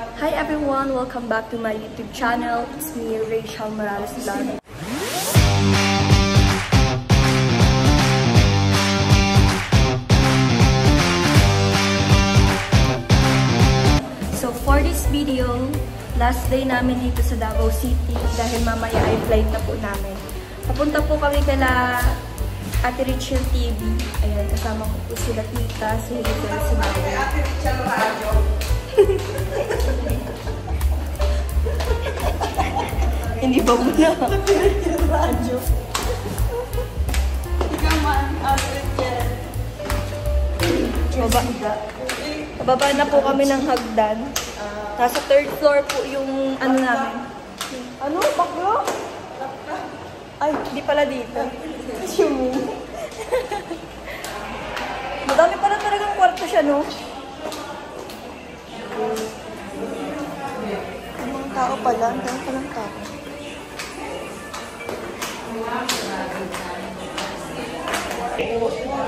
Hi everyone! Welcome back to my YouTube channel. It's me, Rachel Morales Vlog. So for this video, last day namin dito sa Davao City dahil mamaya ay flight na po namin. Papunta po kami kala Ate Richel TV. Ayan, kasama ko po sila tita, si Hidel, si Mami. Ate Richel Radio. Hindi ba muna? Ate Richel Radio. Ikaw man, Ate Richel. Bababa na po kami ng hagdan. Nasa third floor po yung ano namin. Ano? Baklo? Ay, di pala dito. Assuming. Madami pala talagang kwarto siya, no? Ang tao pala. Ang dami palang tao.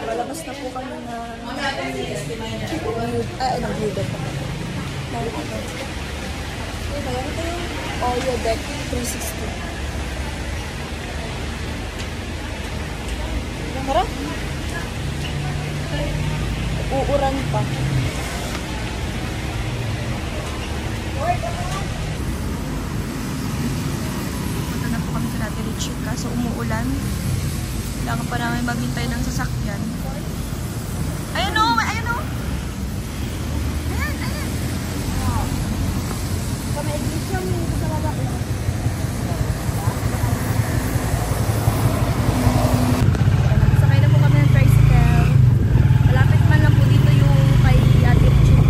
Palabas na po kami na nag-view pa. Kaya ito yung Oyo Deck 360. Tara. Uuran pa. Punta na po kami sa Ate Richel kaso umuulan. Kailangan pa namin maghintay ng sasakyan. Ayan o! Ayan o! Ayan! Ayan! Kamaiglis yung sa baba ko. Sakay na po kami ng tricycle. Malapit man lang po dito yung kay Ate Richel.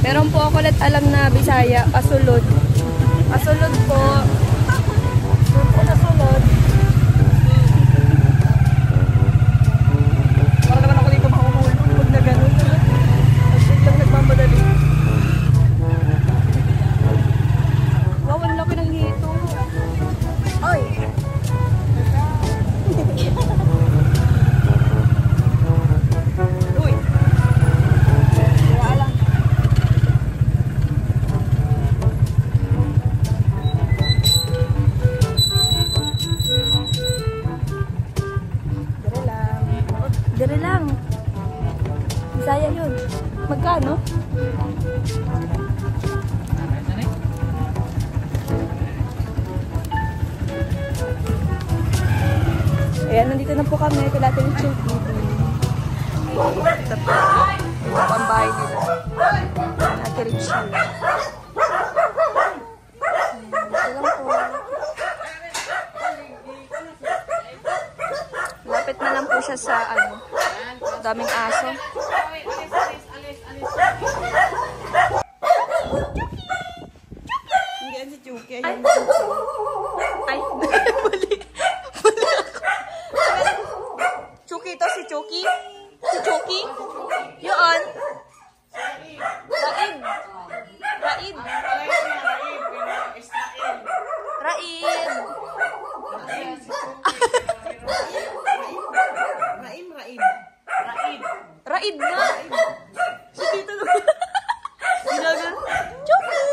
Meron po ako ulit alam na Bisaya, pasulod. Pasulod po. Doon po nasulod. Para naman ako dito makuhulog pag na ganun. Kasi lang nagmamadali. Wow, ang laki ng hito. Ay! Uy! Wala lang. Dire lang. Bisaya yun. Magkano? Ayan, nandito na po kami. Kailangan yung chill TV. Ito po. Ang bahay nila. Ate Richel. Ito lang po. Lapit na lang po siya sa ano. Daming aso. Hindi yan si Chucky. Ay! Ay! Bali! Bali ako. Chucky to, si Chucky? Si Chucky? Yun! Raid! Raid! Raid! Raid nga! Si Tito na. Ginagal. Chucky!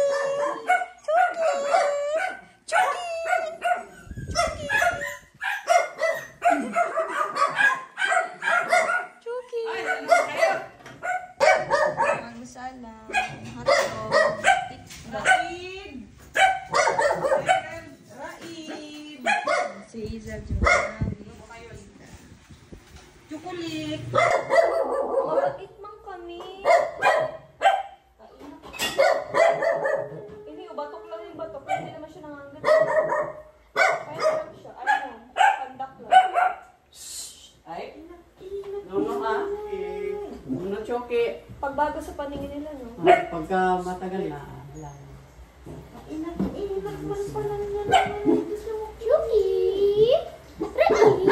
Chucky! Chucky! Chucky! Chucky! Ang masala. Hotdog. Raid! Raid! Si Izel. Chocolate! Bakit man kami? Hindi, batok lang yung batok. Hindi naman siya nangangat. Kaya lang siya. Ano yan? Pandak lang. Ay? Nuno ka? Nuno Chucky. Pagbago sa paningin nila, no? Pagka matagal na, wala. Inat man pala niya naman. Chucky! Ready?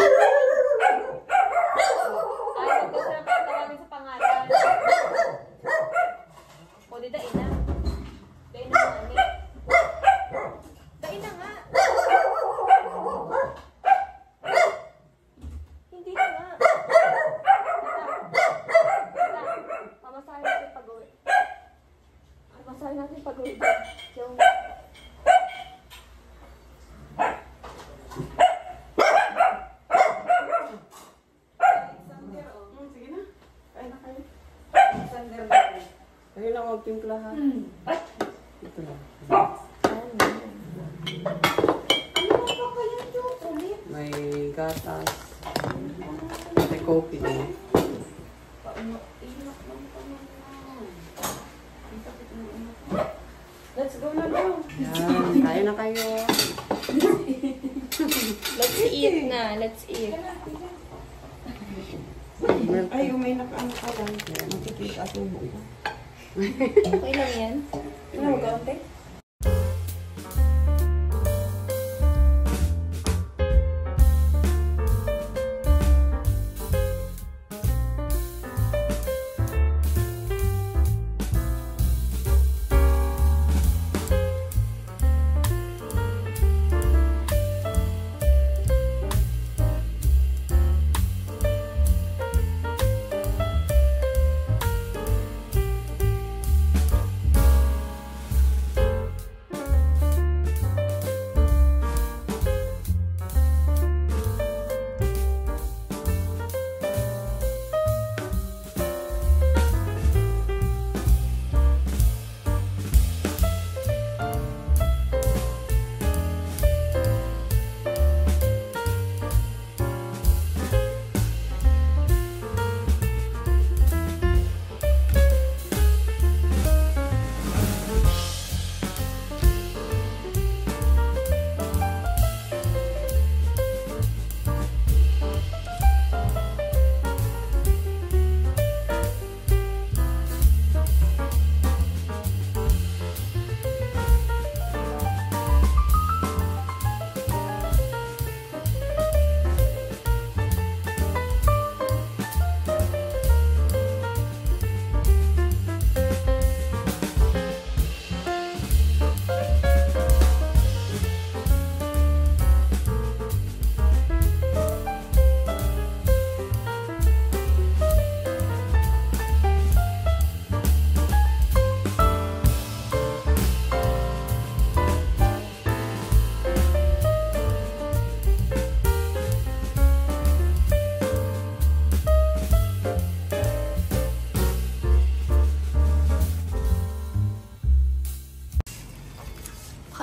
pagtimplahan. Ito lang. May gatas. May coffee din. Let's go na daw. Yan, tayo na kayo. Let's eat na. Let's eat. Ay, may nakaano ka lang. Makikita at yung buka. Okay lang yan. Ano, kaunti?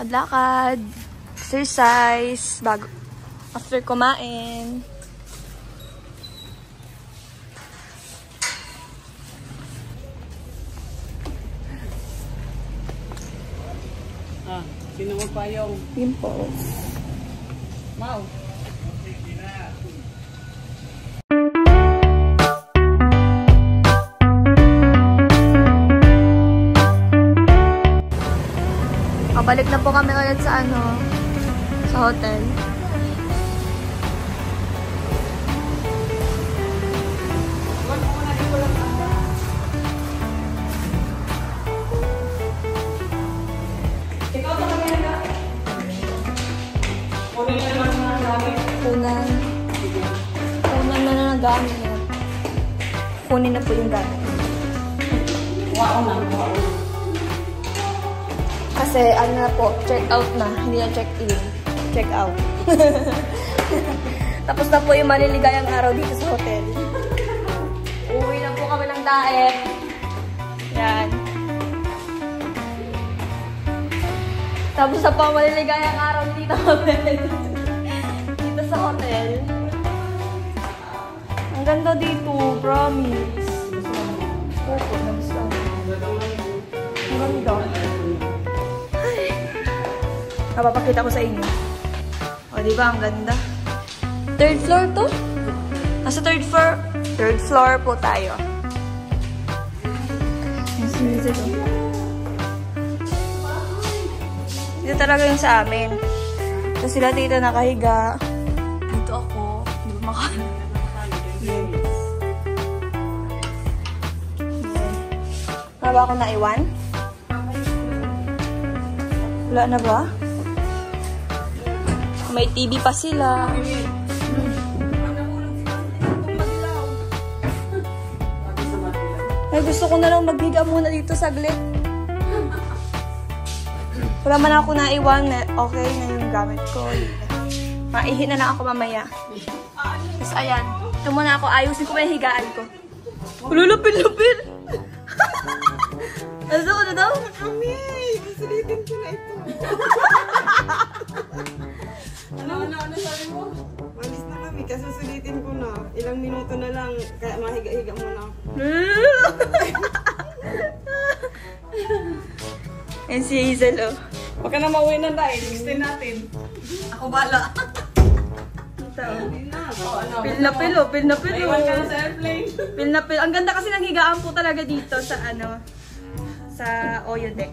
Lakad, exercise, bago, after kumain. Sino mo pa yung Pimples. Mau? Balik na po kami ulit sa sa hotel. Kunan na nagamit. Kunin na po yung gamit. Wow na, wow. Kasi ano na po, check out na. Hindi na check in. Check out. Tapos na po yung maliligayang araw dito sa hotel. Uwi na po kami ng daet. Yan. Tapos na po ang maliligayang araw dito dito sa hotel. Ang ganda dito, promise. Opo, nagustuhan. Ang ganda. Papakita ko sa inyo. O, diba? Ang ganda. Third floor to? Nasa third floor. Third floor po tayo. Dito talaga yung sa amin. So, sila dito nakahiga. Dito ako. Hindi ba makahiga? Yes. Wala ba ako naiwan? Wala na ba? May TV pa sila. Ay, gusto ko na lang maghiga muna dito saglit. Wala man ako naiwan. Okay na yung gamit ko. Maihi na lang ako mamaya. Tapos ayan. Ito muna ako. Ayusin ko may higaan ko. Lulupin-lupin. Ano daw? Kami! Susulitin ko na ito. Ano sabi mo? Malis na kami, kasi susulitin ko na. Ilang minuto na lang, kaya mahiga-higa muna ako. Yan si Hazel, oh. Huwag ka na mauwi na dahil. Extend natin. Ako bala. Ito, Hindi na. Pil na pil, oh. Pil na pil, Naiwan ka na oh. sa airplane. Pil na pil. Ang ganda kasi ng higaan po talaga dito sa ano, sa Oyo deck.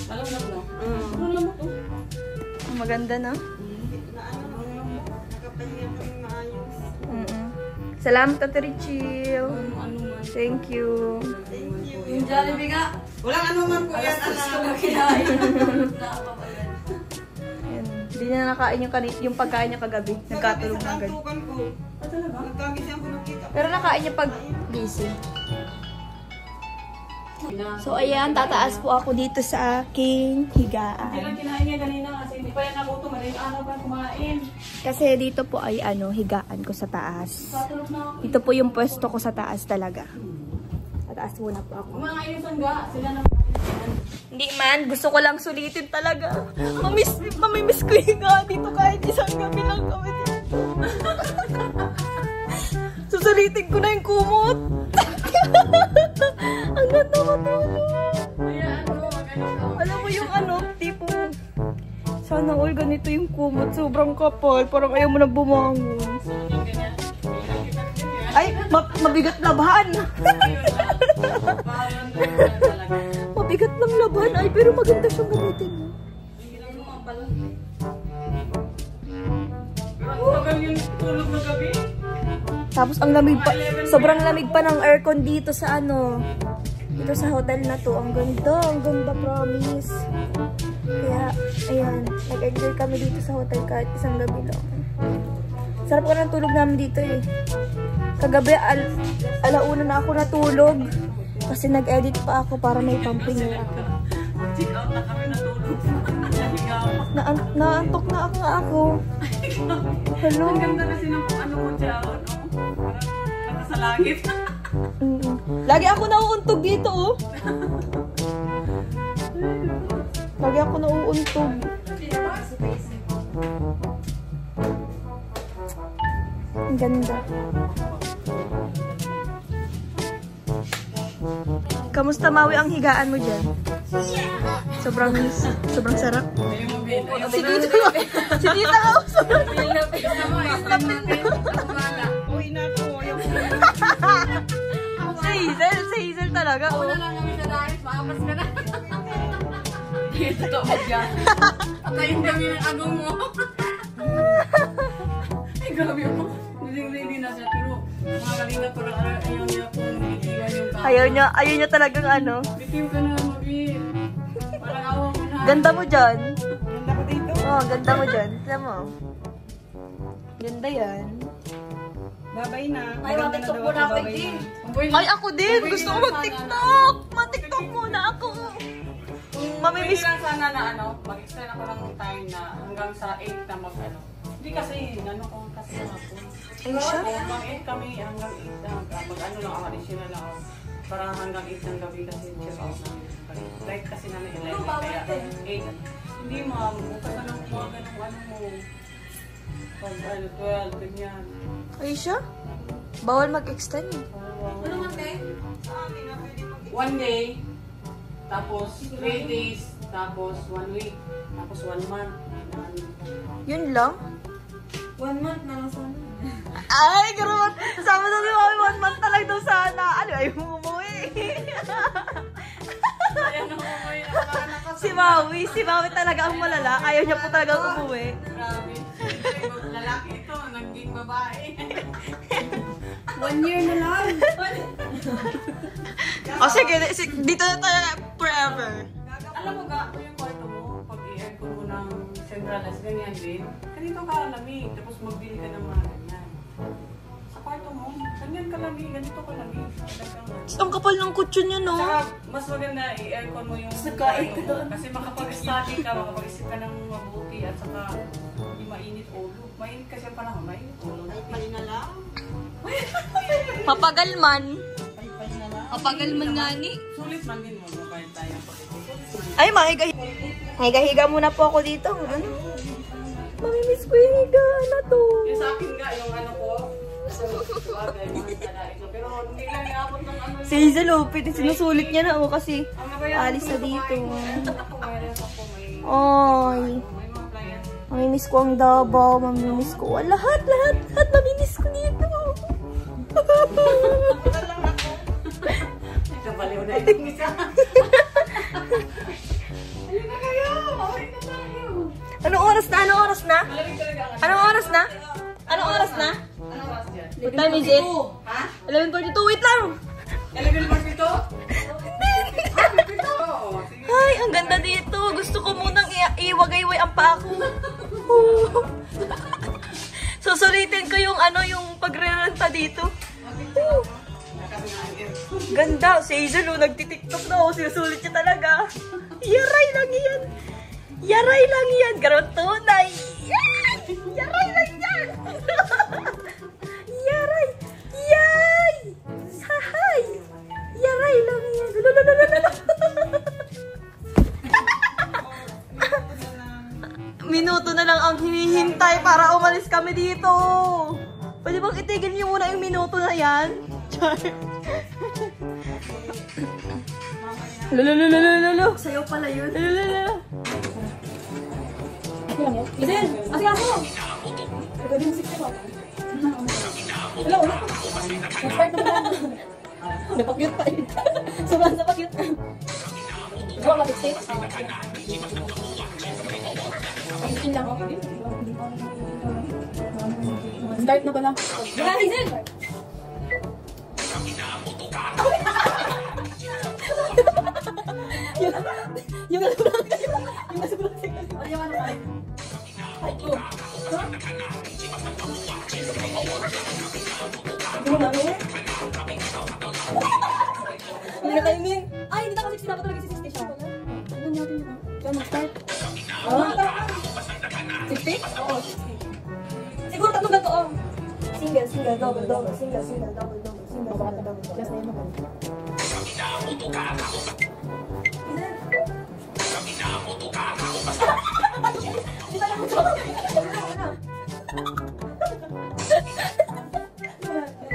Malamig, no? Mm. Maganda, no? Nakapahinga kami maayos. Salamat, Ate Richie. Ano man. Thank you. Thank you. Yung Jollibee nga. Walang ano man po yan, anak. Kinain. Yan. Hindi niya nakain yung pagkain niya kagabi. Nagkatulog na agad. Sa ko. Nagkagising ako nakita. Pero nakain niya pag gising. So ayan, tataas po ako dito sa aking Hindi higaan. lang kinain niya kanina kasi hindi pa yan nagutom. Maraming araw pa kumain. Kasi dito po ay higaan ko sa taas. Patulog na ako. Dito po yung pwesto ko sa taas talaga. Tataas muna po ako. Kung mga ayusan ga, sila na Hindi man, gusto ko lang sulitin talaga. Mamimiss ko yung higaan dito kahit isang gabi lang kami dito. Susulitin ko na yung kumot. Ang ganda matulog. Alam mo yung tipo, sana all ganito yung kumot. Sobrang kapal. Parang ayaw mo na bumangon. Ay, mabigat labahan. Mabigat lang labahan. Ay, pero maganda siyang gamitin mo. yung tulog ng gabi. Tapos ang lamig pa, sobrang lamig pa ng aircon dito sa dito sa hotel na to. Ang ganda promise. Kaya, ayan, nag-enjoy kami dito sa hotel kahit isang gabi lang. Sarap ka ng tulog namin dito eh. Kagabi, alauna na ako natulog. Kasi nag-edit pa ako para may pamping ako. Check out na kami natulog. Naantok na ako. Hello. Ang ganda kasi ng ano mo dyan, no? Parang sa langit. Lagi ako nauuntog dito, oh. Lagi ako nauuntog. Ang ganda. Kamusta, Maui, ang higaan mo dyan? Sobrang sarap. Si Tita ka, sobrang Uy na ako. Si Hazel talaga, oh. lang kami sa dahil, maapas ka na. Dito ka ba dyan? At ayun kami ng agong mo. Ay, grabe mo. Ready na siya, pero mga kalina parang ayaw niya po niligiwan yung tao. Ayaw niya talagang ano. Bitim ka na, Mabi. Parang awa mo na. Ganda mo dyan. Ganda ko dito. Oh, ganda mo dyan. Tignan mo. Ganda yan. Babay na. Ay, mag-tiktok muna ako, Itin. Ay, ako din. Gusto ko mag-tiktok. Mag-tiktok muna ako. Mamimiss. Pwede lang sana na mag-extend ako ng time na hanggang sa 8 na mag-ano. Hindi kasi, ko kasi ako. Ay, siya? Hanggang 8 kami, hanggang 8 na mag-ano lang ako, additional lang ako. Para hanggang 8 ng gabi kasi check out namin. Light kasi namin 11, kaya 8. Hindi ma'am, bukas na lang umaga ng ano mo. Pag 12, ganyan. Ay, siya? Bawal mag-extend. Ano man kayo? 1 day, tapos 3 days, tapos 1 week, tapos 1 month. Yun lang? 1 month na lang sana. Ay, karoon. Sama na ni Mami, 1 month na lang daw sana. Ano, ayaw mo umuwi. Ayan na umuwi na parang Si Maui talaga ang malala. Ayaw niya po talaga umuwi. grabe. Lalaki ito, naging babae. 1 year na lang. O sige, dito na tayo forever. Alam mo ga, yung kwarto mo, pag i-aircon mo ng centralized, ganyan din. Ganito ka lamig, tapos magbili ka ng mga ganyan. Sa kwarto mo, ganyan ka lamig, ganito ka lamig. Ang kapal ng kutsyon niya, no? Saka, mas maganda i-aircon mo yung kwarto mo. Kasi makapag-study ka, makapag-isip ka ng mabuti, at saka hindi mainit ulo. Mainit kasi ang panahon, mainit ulo. Pay na lang. Papagalman. Pay na lang. Kapagal man nga ni. Sulit man din mo, mabait tayo. Ay, higa-higa muna po ako dito. Ano? Mamimiss ko yung higa na to. Yung sa akin nga, yung ano ko, bagay, mga salain ko. Pero hindi lang iabot ng ano. Si Hazel, sinusulit niya na kasi alis na dito. Oy. Mamimiss ko ang Davao, mamimiss ko. Lahat mamimiss ko dito. Baliw na yung isa. Halika kayo! Mawin na tayo! Anong oras na? Anong oras na? Anong oras na? Anong oras na? Anong oras dyan? What time is it? Ha? 11:42. Wait lang! 11:42? Ay, ang ganda dito. Gusto ko munang iwagayway ang paa ko. Susulitin ko yung yung pagre-renta dito. Ganda. Si Hazel, nagtitiktok na. Sinusulit niya talaga. Yaray lang yan. Yaray lang yan. Garot tunay. Yaray lang yan. Yaray. Yay. Sahay. Yaray lang yan. Minuto na lang ang hinihintay para umalis kami dito. Pwede bang itigil niyo muna yung minuto na yan? Char. Lalo. Sayo pala yun. Lalo. Isin! Asi ako! Pwede yung 60 ko. Hello! Nag-start na ba? Napakyut pa yun. Sobrang napakyut. Huwag ka 60? 15 lang ako. Start na ba lang? Wala, Isin! Yung nasulang yung ano ba? Ay, oh. Hindi na timing. Ay, hindi na kasi 60 dapat talaga si 60 siya. Ano natin yun? Kaya mag-start. 60? Oo, 60. Siguro tatlong ganito, oh. Single, double, single, double, single, double. Just na yun naman.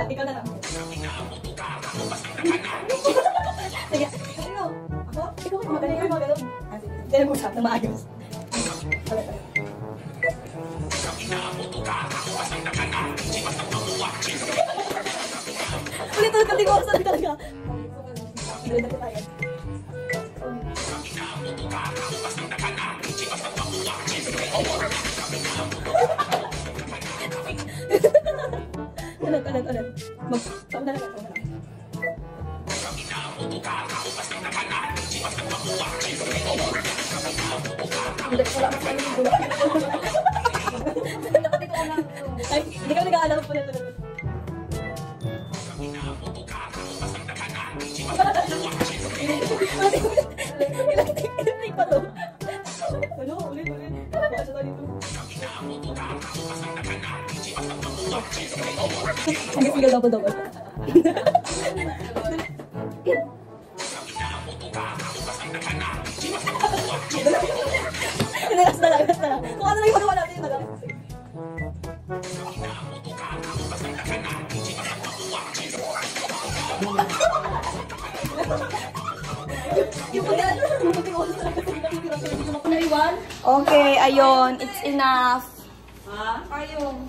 Ikaw na lang. Sige. Sino? Ako? Ikaw kayo magaling. Ikaw magaling. Dahil mo usap na maayos. Ulit ka din ko sa talaga. Ulit na tayo. Ulit. Mag-tawag na lang. Ay, hindi kami nag-aalam po nito. Ilang pa to? Ano? Ulit. Baka siya tayo dito. Hanggang single double. Last na lang. Kung ano lang yung magawa natin yung nagalit. Okay, ayun. It's enough. Ha? Ayun.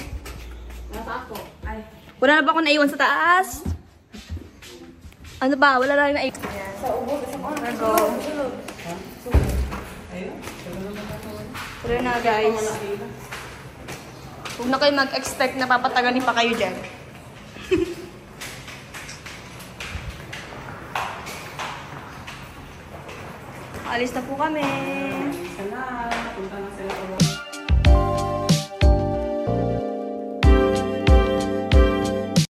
Nasa ako. Ay. Wala na ba ako naiwan sa taas? Ano ba? Wala na rin naiwan. Sa ubo. Go. Pero na guys. Huwag na kayo mag-expect na papataganin pa kayo dyan. Alis na po kami. Punta na sila.